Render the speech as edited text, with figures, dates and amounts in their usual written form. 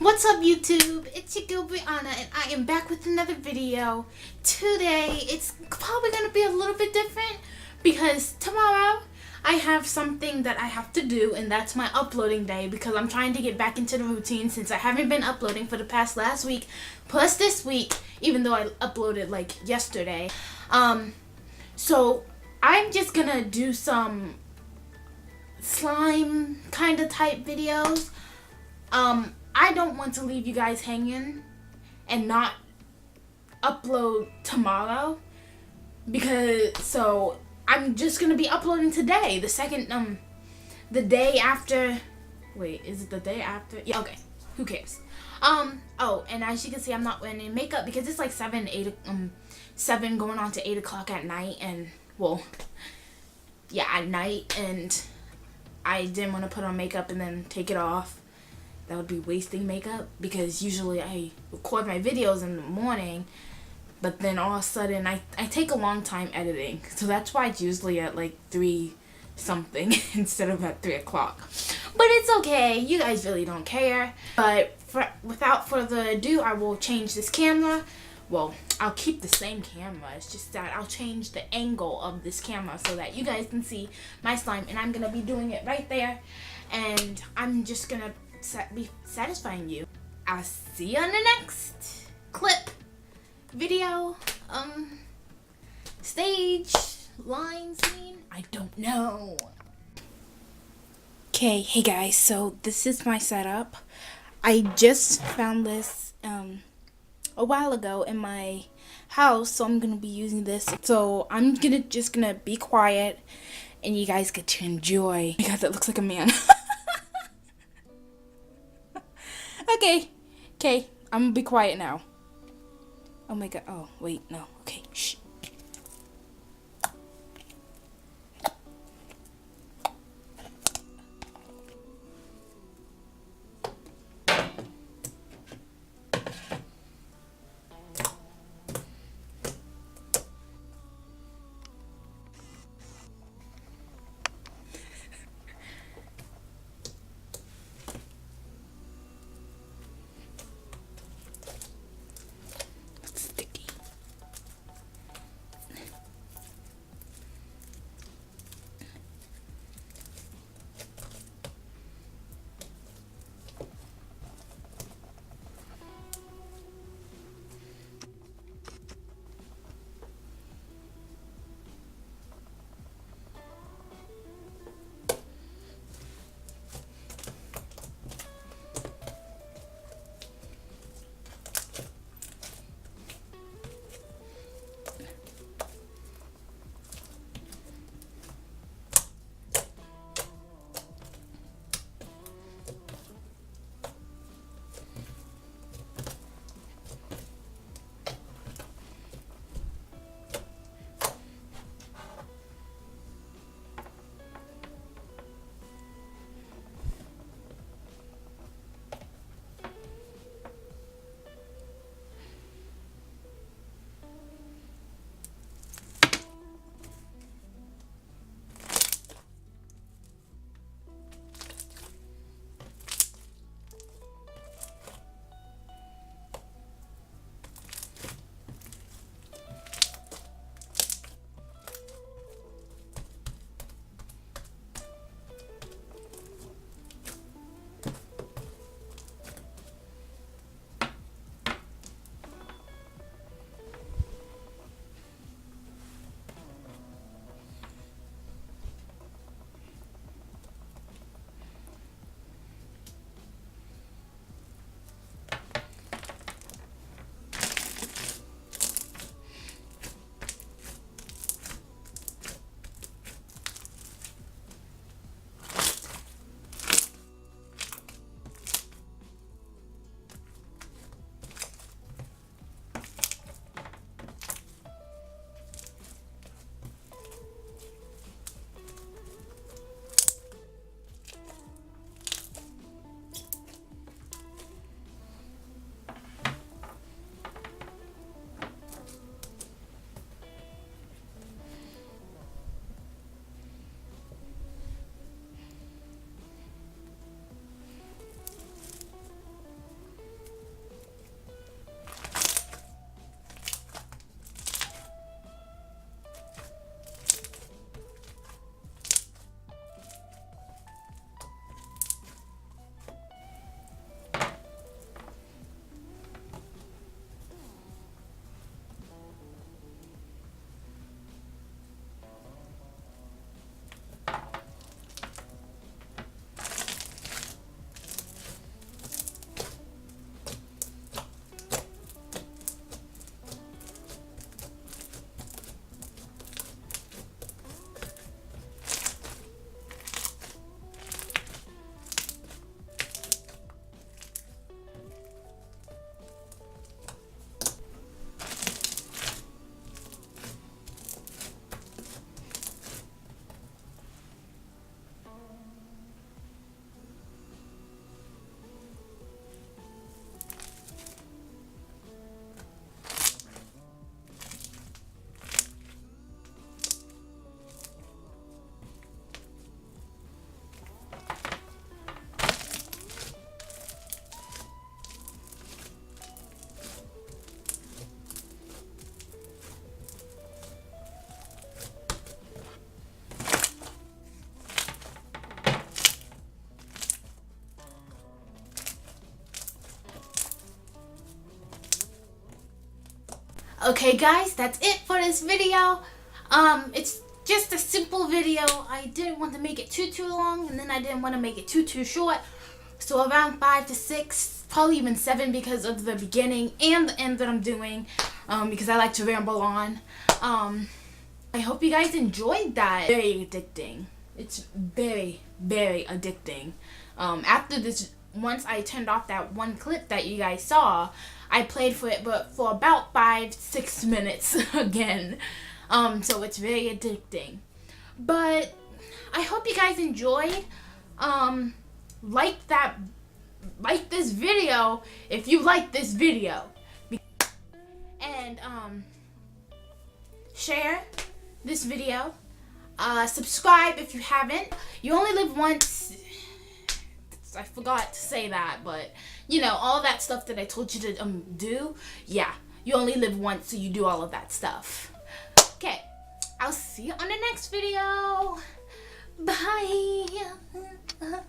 What's up, YouTube? It's your girl Breanna, and I am back with another video. Today, it's probably going to be a little bit different because tomorrow I have something that I have to do, and that's my uploading day because I'm trying to get back into the routine since I haven't been uploading for the past last week, plus this week, even though I uploaded like yesterday. So I'm just going to do some slime kind of type videos. I don't want to leave you guys hanging and not upload tomorrow so I'm just gonna be uploading today, the day after. Wait, is it the day after? Yeah, okay, who cares? Oh, and as you can see, I'm not wearing any makeup because it's like 7 going on to 8 o'clock at night, and well, yeah, at night, and I didn't want to put on makeup and then take it off. That would be wasting makeup because usually I record my videos in the morning, but then all of a sudden I take a long time editing, so that's why it's usually at like 3 something instead of at 3 o'clock. But it's okay, you guys really don't care. But without further ado, I will change this camera. Well, I'll keep the same camera, it's just that I'll change the angle of this camera so that you guys can see my slime, and I'm gonna be doing it right there, and I'm just gonna be satisfying you. I'll see you on the next clip, video, stage, line, scene, I don't know. Okay, hey guys, so this is my setup. I just found this a while ago in my house, so I'm gonna be using this. So I'm just gonna be quiet and you guys get to enjoy. Oh my god, that looks like a man. Okay, I'm gonna be quiet now. Oh my god, oh, wait, no, okay, shh. Sticky. Okay guys, that's it for this video. It's just a simple video. I didn't want to make it too long, and then I didn't want to make it too short. So around 5 to 6, probably even 7, because of the beginning and the end that I'm doing, because I like to ramble on. I hope you guys enjoyed that. Very addicting. It's very addicting. After this, once I turned off that one clip that you guys saw, I played for it, but for about 5-6 minutes again. So it's very addicting. But I hope you guys enjoyed. Like this video if you like this video, and share this video. Subscribe if you haven't. You only live once. I forgot to say that, but you know, all that stuff that I told you to do. Yeah, you only live once, so you do all of that stuff. Okay, I'll see you on the next video. Bye.